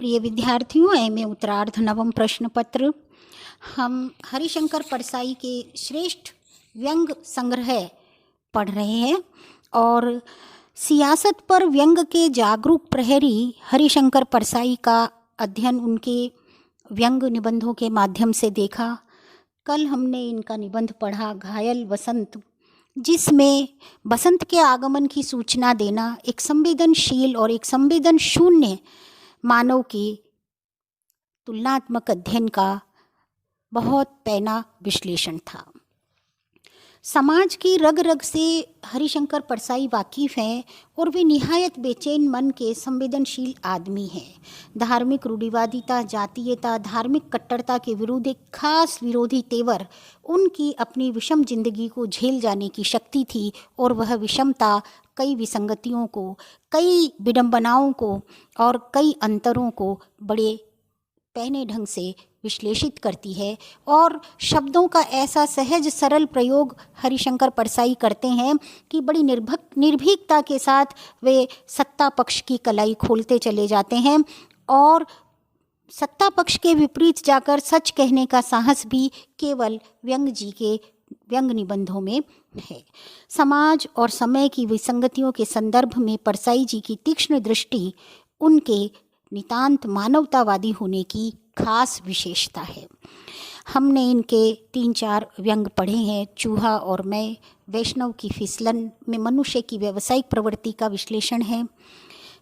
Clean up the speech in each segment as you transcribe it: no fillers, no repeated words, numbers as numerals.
प्रिय विद्यार्थियों, एमए उत्तरार्ध नवम प्रश्न पत्र हम हरिशंकर परसाई के श्रेष्ठ व्यंग संग्रह पढ़ रहे हैं और सियासत पर व्यंग के जागरूक प्रहरी हरिशंकर परसाई का अध्ययन उनके व्यंग निबंधों के माध्यम से देखा। कल हमने इनका निबंध पढ़ा घायल वसंत, जिसमें बसंत के आगमन की सूचना देना एक संवेदनशील और एक संवेदन शून्य मानव की तुलनात्मक अध्ययन का बहुत पैना विश्लेषण था। समाज की रग रग से हरिशंकर परसाई वाकिफ़ हैं और वे निहायत बेचैन मन के संवेदनशील आदमी हैं। धार्मिक रूढ़िवादिता, जातीयता, धार्मिक कट्टरता के विरुद्ध एक खास विरोधी तेवर उनकी अपनी विषम जिंदगी को झेल जाने की शक्ति थी और वह विषमता कई विसंगतियों को, कई विडंबनाओं को और कई अंतरों को बड़े पैने ढंग से विश्लेषित करती है। और शब्दों का ऐसा सहज सरल प्रयोग हरिशंकर परसाई करते हैं कि बड़ी निर्भीकता के साथ वे सत्ता पक्ष की कलाई खोलते चले जाते हैं और सत्ता पक्ष के विपरीत जाकर सच कहने का साहस भी केवल व्यंग जी के व्यंग निबंधों में है। समाज और समय की विसंगतियों के संदर्भ में परसाई जी की तीक्ष्ण दृष्टि उनके नितांत मानवतावादी होने की खास विशेषता है। हमने इनके 3-4 व्यंग पढ़े हैं। चूहा और मैं, वैष्णव की फिसलन में मनुष्य की व्यावसायिक प्रवृत्ति का विश्लेषण है।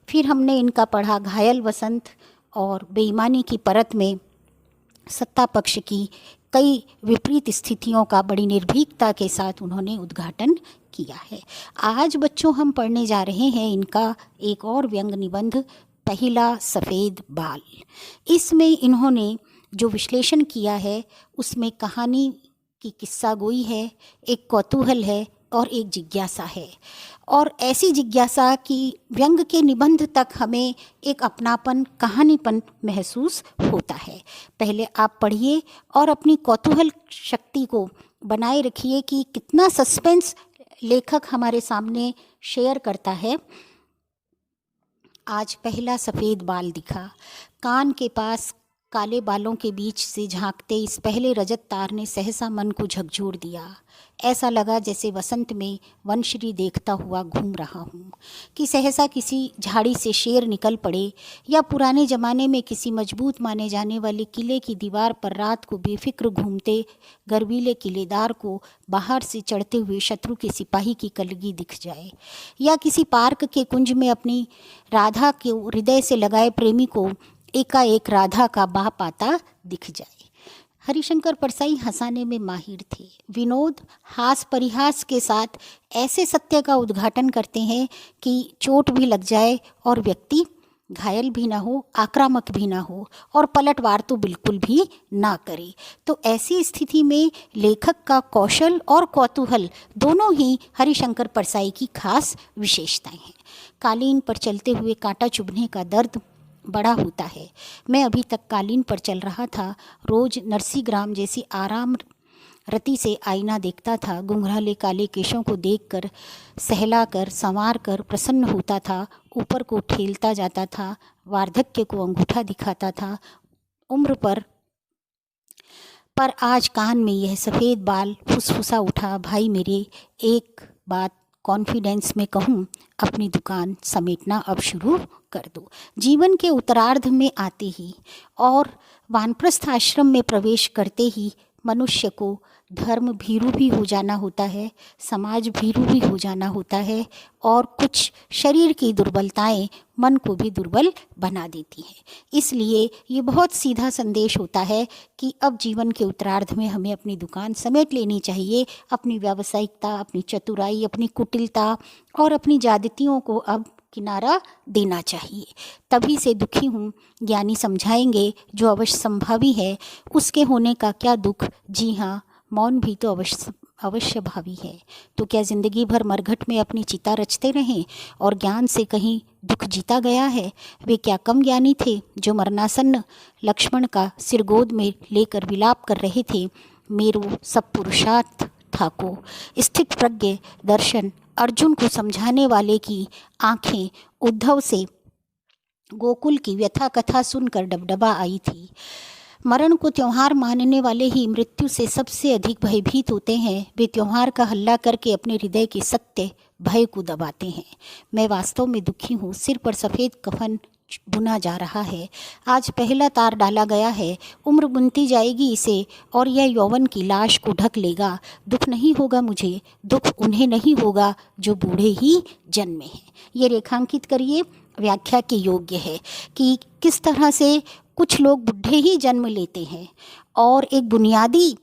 फिर हमने इनका पढ़ा घायल वसंत और बेईमानी की परत में सत्ता पक्ष की कई विपरीत स्थितियों का बड़ी निर्भीकता के साथ उन्होंने उद्घाटन किया है। आज बच्चों हम पढ़ने जा रहे हैं इनका एक और व्यंग निबंध, पहला सफ़ेद बाल। इसमें इन्होंने जो विश्लेषण किया है उसमें कहानी की किस्सा गोई है, एक कौतूहल है और एक जिज्ञासा है। और ऐसी जिज्ञासा कि व्यंग के निबंध तक हमें एक अपनापन, कहानीपन महसूस होता है। पहले आप पढ़िए और अपनी कौतूहल शक्ति को बनाए रखिए कि कितना सस्पेंस लेखक हमारे सामने शेयर करता है। आज पहला सफ़ेद बाल दिखा। कान के पास काले बालों के बीच से झांकते इस पहले रजत तार ने सहसा मन को झकझोर दिया। ऐसा लगा जैसे वसंत में वनश्री देखता हुआ घूम रहा हूँ, कि सहसा किसी झाड़ी से शेर निकल पड़े या पुराने ज़माने में किसी मजबूत माने जाने वाले किले की दीवार पर रात को बेफिक्र घूमते गर्वीले किलेदार को बाहर से चढ़ते हुए शत्रु के सिपाही की कलगी दिख जाए, या किसी पार्क के कुंज में अपनी राधा के हृदय से लगाए प्रेमी को एकाएक राधा का बाप आता दिख जाए। हरिशंकर परसाई हंसाने में माहिर थे। विनोद, हास परिहास के साथ ऐसे सत्य का उद्घाटन करते हैं कि चोट भी लग जाए और व्यक्ति घायल भी ना हो, आक्रामक भी ना हो और पलटवार तो बिल्कुल भी ना करे। तो ऐसी स्थिति में लेखक का कौशल और कौतूहल दोनों ही हरिशंकर परसाई की खास विशेषताएं हैं। कालीन पर चलते हुए कांटा चुभने का दर्द बड़ा होता है। मैं अभी तक कालीन पर चल रहा था। रोज नरसीग्राम जैसी आराम रति से आईना देखता था। घुंघराले काले केशों को देखकर सहला कर संवार कर प्रसन्न होता था। ऊपर को ठेलता जाता था। वार्धक्य को अंगूठा दिखाता था। उम्र पर आज कान में यह सफ़ेद बाल फुसफुसा उठा, भाई मेरे, एक बात कॉन्फिडेंस में कहूँ, अपनी दुकान समेटना अब शुरू कर दो। जीवन के उत्तरार्ध में आते ही और वानप्रस्थ आश्रम में प्रवेश करते ही मनुष्य को धर्म भीरू भी हो जाना होता है, समाज भीरू भी हो जाना होता है और कुछ शरीर की दुर्बलताएं मन को भी दुर्बल बना देती हैं। इसलिए ये बहुत सीधा संदेश होता है कि अब जीवन के उत्तरार्ध में हमें अपनी दुकान समेट लेनी चाहिए। अपनी व्यावसायिकता, अपनी चतुराई, अपनी कुटिलता और अपनी ज्यादतियों को अब किनारा देना चाहिए। तभी से दुखी हूँ ज्ञानी समझाएंगे, जो अवश्य संभावी है उसके होने का क्या दुख। जी हाँ, मौन भी तो अवश्य भावी है। तो क्या जिंदगी भर मरघट में अपनी चिता रचते रहें और ज्ञान से कहीं दुख जीता गया है? वे क्या कम ज्ञानी थे जो मरणासन्न लक्ष्मण का सिर गोद में लेकर विलाप कर रहे थे, मेरु सब पुरुषार्थ ठाको। स्थित प्रज्ञ दर्शन अर्जुन को समझाने वाले की आंखें उद्धव से गोकुल की व्यथा कथा सुनकर डबडबा आई थी। मरण को त्योहार मानने वाले ही मृत्यु से सबसे अधिक भयभीत होते हैं। वे त्योहार का हल्ला करके अपने हृदय के सत्य भय को दबाते हैं। मैं वास्तव में दुखी हूँ। सिर पर सफ़ेद कफन बुना जा रहा है। आज पहला तार डाला गया है। उम्र बुनती जाएगी इसे और यह यौवन की लाश को ढक लेगा। दुख नहीं होगा मुझे, दुख उन्हें नहीं होगा जो बूढ़े ही जन्मे हैं। ये रेखांकित करिए, व्याख्या के योग्य है कि किस तरह से कुछ लोग बुढ़े ही जन्म लेते हैं और एक बुनियादी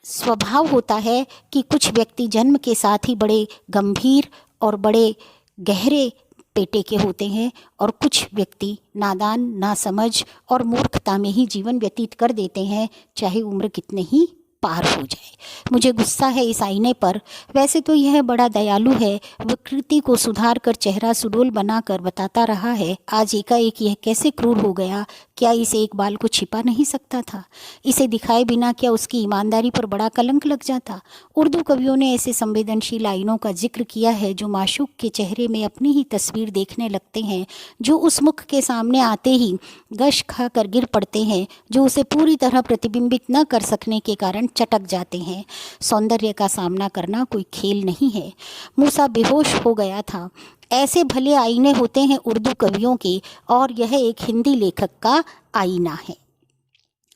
स्वभाव होता है कि कुछ व्यक्ति जन्म के साथ ही बड़े गंभीर और बड़े गहरे पेटे के होते हैं और कुछ व्यक्ति नादान, नासमझ और मूर्खता में ही जीवन व्यतीत कर देते हैं, चाहे उम्र कितने ही पार हो जाए। मुझे गुस्सा है इस आईने पर। वैसे तो यह बड़ा दयालु है। विकृति को सुधार कर चेहरा सुडौल बनाकर बताता रहा है, आज एकाएक यह कैसे क्रूर हो गया। क्या इसे एक बाल को छिपा नहीं सकता था? इसे दिखाए बिना क्या उसकी ईमानदारी पर बड़ा कलंक लग जाता? उर्दू कवियों ने ऐसे संवेदनशील आईनों का जिक्र किया है जो माशूक के चेहरे में अपनी ही तस्वीर देखने लगते हैं, जो उस मुख के सामने आते ही गश खा कर गिर पड़ते हैं, जो उसे पूरी तरह प्रतिबिंबित न कर सकने के कारण चटक जाते हैं। सौंदर्य का सामना करना कोई खेल नहीं है। मूसा बेहोश हो गया था। ऐसे भले आईने होते हैं उर्दू कवियों के, और यह एक हिंदी लेखक का आईना है।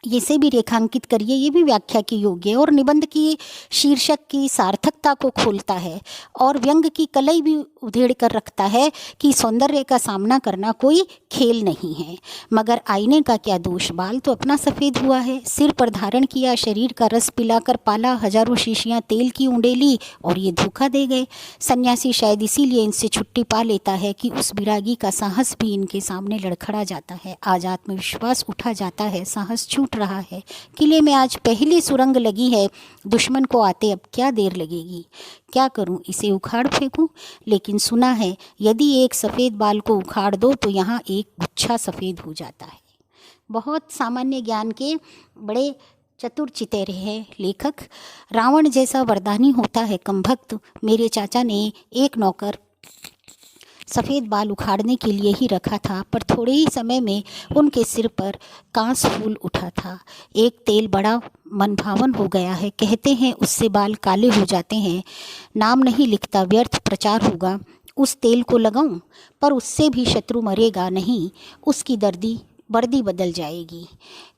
इसे भी रेखांकित करिए, ये भी व्याख्या के योग्य है और निबंध की शीर्षक की सार्थकता को खोलता है और व्यंग की कलई भी उधेड़ कर रखता है कि सौंदर्य का सामना करना कोई खेल नहीं है। मगर आईने का क्या दोष? बाल तो अपना सफ़ेद हुआ है, सिर पर धारण किया, शरीर का रस पिलाकर पाला, हजारों शीशियाँ तेल की उंडेली और ये धोखा दे गए। सन्यासी शायद इसीलिए इनसे छुट्टी पा लेता है कि उस विरागी का साहस भी इनके सामने लड़खड़ा जाता है। आज आत्मविश्वास उठा जाता है, साहस छूट रहा है। किले में आज पहली सुरंग लगी है, दुश्मन को आते अब क्या देर लगेगी। क्या करूं, इसे उखाड़ फेंकूं? लेकिन सुना है यदि एक सफ़ेद बाल को उखाड़ दो तो यहाँ एक गुच्छा सफ़ेद हो जाता है। बहुत सामान्य ज्ञान के बड़े चतुर चितेरे हैं लेखक। रावण जैसा वरदानी होता है कमभक्त। मेरे चाचा ने एक नौकर सफ़ेद बाल उखाड़ने के लिए ही रखा था, पर थोड़े ही समय में उनके सिर पर कांस फूल उठा था। एक तेल बड़ा मनभावन हो गया है, कहते हैं उससे बाल काले हो जाते हैं। नाम नहीं लिखता, व्यर्थ प्रचार होगा। उस तेल को लगाऊं, पर उससे भी शत्रु मरेगा नहीं, उसकी वर्दी बदल जाएगी।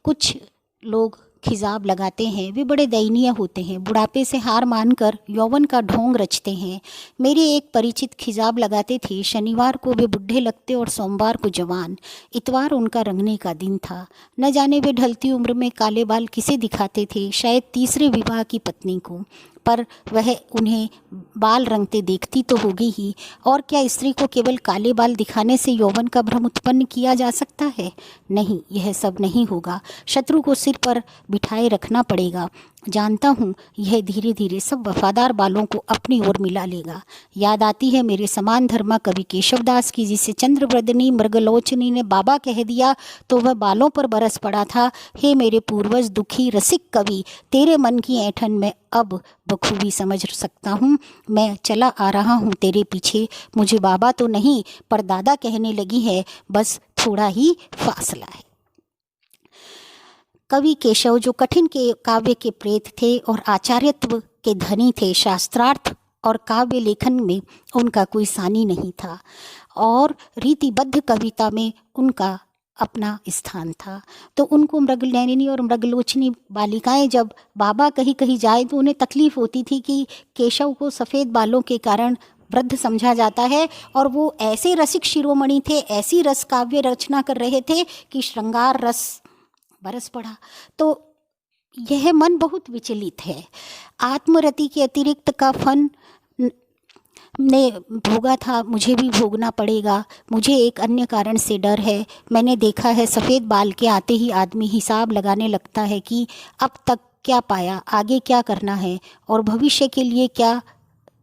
कुछ लोग खिजाब लगाते हैं, वे बड़े दयनीय होते हैं। बुढ़ापे से हार मानकर यौवन का ढोंग रचते हैं। मेरे एक परिचित खिजाब लगाते थे। शनिवार को वे बुढ़े लगते और सोमवार को जवान। इतवार उनका रंगने का दिन था। न जाने वे ढलती उम्र में काले बाल किसे दिखाते थे, शायद तीसरे विवाह की पत्नी को, पर वह उन्हें बाल रंगते देखती तो होगी ही। और क्या स्त्री को केवल काले बाल दिखाने से यौवन का भ्रम उत्पन्न किया जा सकता है? नहीं, यह सब नहीं होगा। शत्रु को सिर पर बिठाए रखना पड़ेगा। जानता हूँ यह धीरे धीरे सब वफादार बालों को अपनी ओर मिला लेगा। याद आती है मेरे समान धर्मा कवि केशवदास की, जिसे चंद्रवदनी मृगलोचनी ने बाबा कह दिया तो वह बालों पर बरस पड़ा था। हे मेरे पूर्वज दुखी रसिक कवि, तेरे मन की ऐंठन में अब बखूबी समझ सकता हूँ। मैं चला आ रहा हूँ तेरे पीछे। मुझे बाबा तो नहीं पर दादा कहने लगी है, बस थोड़ा ही फासला है। कवि केशव जो कठिन के काव्य के प्रेत थे और आचार्यत्व के धनी थे, शास्त्रार्थ और काव्य लेखन में उनका कोई सानी नहीं था और रीतिबद्ध कविता में उनका अपना स्थान था। तो उनको मृगनयनी और मृगलोचनी बालिकाएं जब बाबा कहीं कहीं जाए तो उन्हें तकलीफ़ होती थी कि केशव को सफ़ेद बालों के कारण वृद्ध समझा जाता है और वो ऐसे रसिक शिरोमणि थे, ऐसी रस काव्य रचना कर रहे थे कि श्रृंगार रस बरस पड़ा। तो यह मन बहुत विचलित है। आत्मरति के अतिरिक्त का फन ने भोगा था, मुझे भी भोगना पड़ेगा। मुझे एक अन्य कारण से डर है। मैंने देखा है सफ़ेद बाल के आते ही आदमी हिसाब लगाने लगता है कि अब तक क्या पाया, आगे क्या करना है और भविष्य के लिए क्या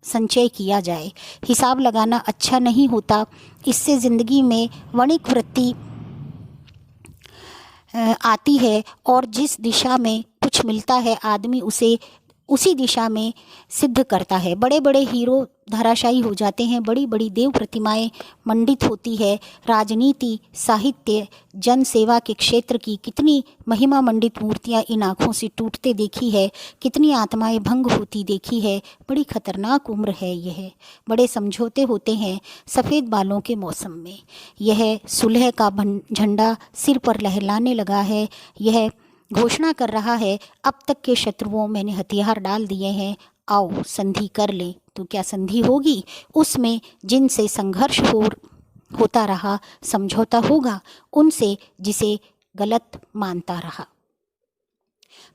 संचय किया जाए। हिसाब लगाना अच्छा नहीं होता। इससे ज़िंदगी में वणिक वृत्ति आती है और जिस दिशा में कुछ मिलता है आदमी उसे उसी दिशा में सिद्ध करता है। बड़े बड़े हीरो धराशायी हो जाते हैं, बड़ी बड़ी देव प्रतिमाएं मंडित होती है। राजनीति, साहित्य, जन सेवा के क्षेत्र की कितनी महिमा मंडित मूर्तियां इन आँखों से टूटते देखी है, कितनी आत्माएं भंग होती देखी है। बड़ी खतरनाक उम्र है यह। बड़े समझौते होते हैं सफ़ेद बालों के मौसम में। यह सुलह का झंडा सिर पर लहराने लगा है। यह घोषणा कर रहा है, अब तक के शत्रुओं मैंने हथियार डाल दिए हैं, आओ संधि कर लें। तो क्या संधि होगी? उसमें जिनसे संघर्ष होता रहा, समझौता होगा उनसे जिसे गलत मानता रहा।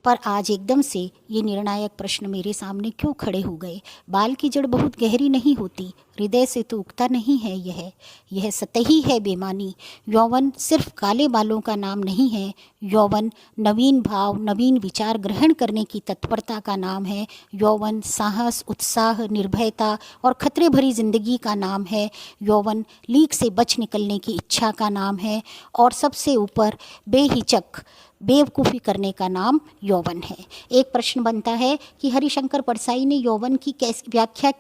पर आज एकदम से ये निर्णायक प्रश्न मेरे सामने क्यों खड़े हो गए? बाल की जड़ बहुत गहरी नहीं होती, हृदय से तो उगता नहीं है यह सतही है बेमानी। यौवन सिर्फ काले बालों का नाम नहीं है। यौवन नवीन भाव, नवीन विचार ग्रहण करने की तत्परता का नाम है। यौवन साहस, उत्साह, निर्भयता और खतरे भरी जिंदगी का नाम है। यौवन लीक से बच निकलने की इच्छा का नाम है। और सबसे ऊपर बेहिचक बेवकूफ़ी करने का नाम यौवन है। एक प्रश्न बनता है कि हरिशंकर परसाई ने यौवन की कैसी व्याख्या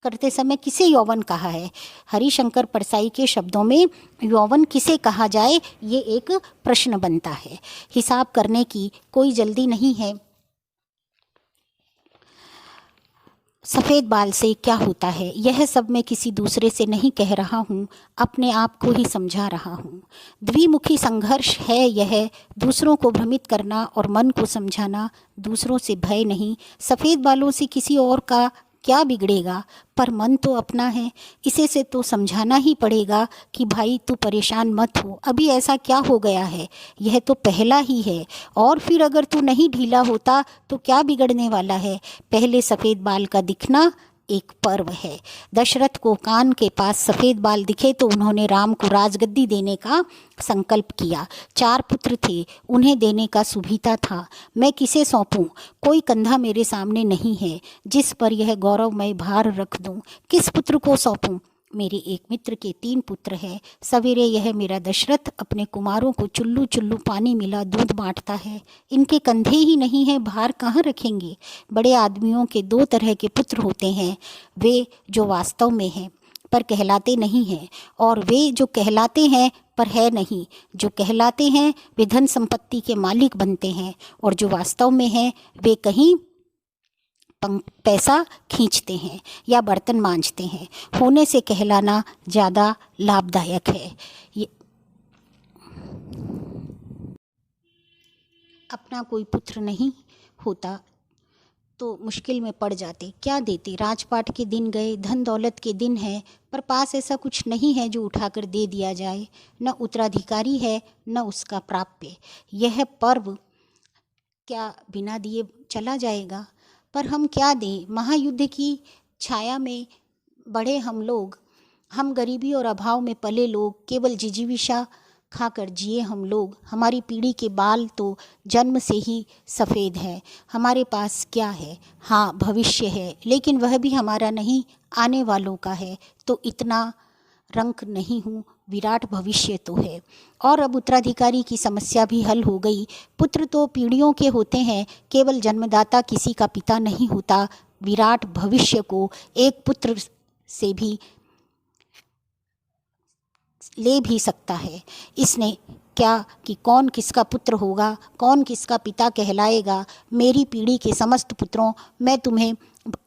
करते समय किसे यौवन कहा है? हरिशंकर परसाई के शब्दों में यौवन किसे कहा जाए, ये एक प्रश्न बनता है। हिसाब करने की कोई जल्दी नहीं है। सफ़ेद बाल से क्या होता है, यह सब मैं किसी दूसरे से नहीं कह रहा हूँ, अपने आप को ही समझा रहा हूँ। द्विमुखी संघर्ष है यह, दूसरों को भ्रमित करना और मन को समझाना। दूसरों से भय नहीं, सफ़ेद बालों से किसी और का क्या बिगड़ेगा, पर मन तो अपना है। इसे से तो समझाना ही पड़ेगा कि भाई तू परेशान मत हो, अभी ऐसा क्या हो गया है, यह तो पहला ही है। और फिर अगर तू नहीं ढीला होता तो क्या बिगड़ने वाला है? पहले सफ़ेद बाल का दिखना एक पर्व है। दशरथ को कान के पास सफ़ेद बाल दिखे तो उन्होंने राम को राजगद्दी देने का संकल्प किया। 4 पुत्र थे, उन्हें देने का सुभीता था। मैं किसे सौंपूं? कोई कंधा मेरे सामने नहीं है जिस पर यह गौरवमय भार रख दूं। किस पुत्र को सौंपूं? मेरे एक मित्र के 3 पुत्र हैं। सवेरे यह मेरा दशरथ अपने कुमारों को चुल्लू चुल्लू पानी मिला दूध बांटता है। इनके कंधे ही नहीं हैं, भार कहाँ रखेंगे? बड़े आदमियों के 2 तरह के पुत्र होते हैं, वे जो वास्तव में हैं पर कहलाते नहीं हैं, और वे जो कहलाते हैं पर है नहीं। जो कहलाते हैं वे धन संपत्ति के मालिक बनते हैं, और जो वास्तव में हैं वे कहीं पैसा खींचते हैं या बर्तन मांजते हैं। होने से कहलाना ज़्यादा लाभदायक है। ये अपना कोई पुत्र नहीं होता तो मुश्किल में पड़ जाते, क्या देते? राजपाट के दिन गए, धन दौलत के दिन है, पर पास ऐसा कुछ नहीं है जो उठाकर दे दिया जाए। न उत्तराधिकारी है न उसका प्राप्य। यह पर्व क्या बिना दिए चला जाएगा? पर हम क्या दें? महायुद्ध की छाया में बढ़े हम लोग, हम गरीबी और अभाव में पले लोग, केवल जिजीविषा खाकर जिए हम लोग। हमारी पीढ़ी के बाल तो जन्म से ही सफ़ेद है। हमारे पास क्या है? हाँ, भविष्य है, लेकिन वह भी हमारा नहीं, आने वालों का है। तो इतना रंक नहीं हूँ, विराट भविष्य तो है। और अब उत्तराधिकारी की समस्या भी हल हो गई। पुत्र तो पीढ़ियों के होते हैं, केवल जन्मदाता किसी का पिता नहीं होता। विराट भविष्य को एक पुत्र से भी ले भी सकता है। इसने क्या कि कौन किसका पुत्र होगा, कौन किसका पिता कहलाएगा। मेरी पीढ़ी के समस्त पुत्रों, मैं तुम्हें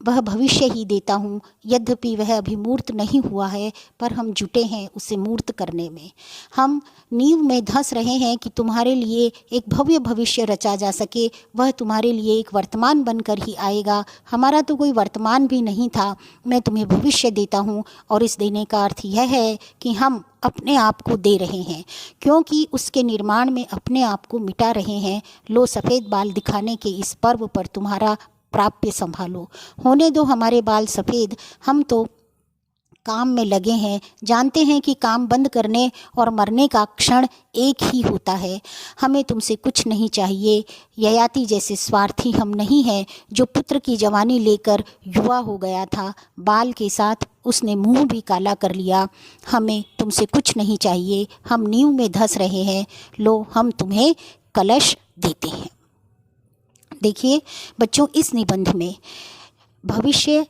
वह भविष्य ही देता हूँ। यद्यपि वह अभी मूर्त नहीं हुआ है, पर हम जुटे हैं उसे मूर्त करने में। हम नींव में धंस रहे हैं कि तुम्हारे लिए एक भव्य भविष्य रचा जा सके। वह तुम्हारे लिए एक वर्तमान बनकर ही आएगा। हमारा तो कोई वर्तमान भी नहीं था, मैं तुम्हें भविष्य देता हूँ। और इस देने का अर्थ यह है कि हम अपने आप को दे रहे हैं, क्योंकि उसके निर्माण में अपने आप को मिटा रहे हैं। लो, सफ़ेद बाल दिखाने के इस पर्व पर तुम्हारा प्राप्य संभालो। होने दो हमारे बाल सफ़ेद, हम तो काम में लगे हैं। जानते हैं कि काम बंद करने और मरने का क्षण एक ही होता है। हमें तुमसे कुछ नहीं चाहिए। ययाति जैसे स्वार्थी हम नहीं हैं, जो पुत्र की जवानी लेकर युवा हो गया था। बाल के साथ उसने मुंह भी काला कर लिया। हमें तुमसे कुछ नहीं चाहिए, हम नींव में धंस रहे हैं। लो, हम तुम्हें कलश देते हैं। देखिए बच्चों, इस निबंध में भविष्य,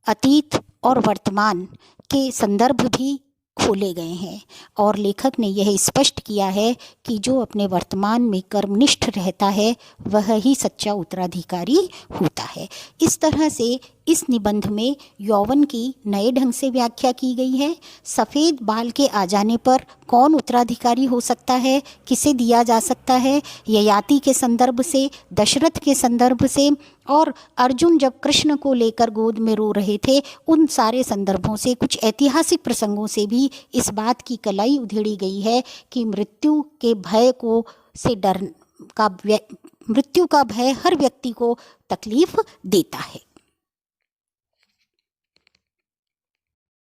अतीत और वर्तमान के संदर्भ भी खोले गए हैं और लेखक ने यह स्पष्ट किया है कि जो अपने वर्तमान में कर्मनिष्ठ रहता है वह ही सच्चा उत्तराधिकारी होता है। इस तरह से इस निबंध में यौवन की नए ढंग से व्याख्या की गई है। सफ़ेद बाल के आ जाने पर कौन उत्तराधिकारी हो सकता है, किसे दिया जा सकता है, ययाति के संदर्भ से, दशरथ के संदर्भ से और अर्जुन जब कृष्ण को लेकर गोद में रो रहे थे, उन सारे संदर्भों से, कुछ ऐतिहासिक प्रसंगों से भी इस बात की कलाई उधेड़ी गई है कि मृत्यु के भय को से डर का मृत्यु का भय हर व्यक्ति को तकलीफ देता है।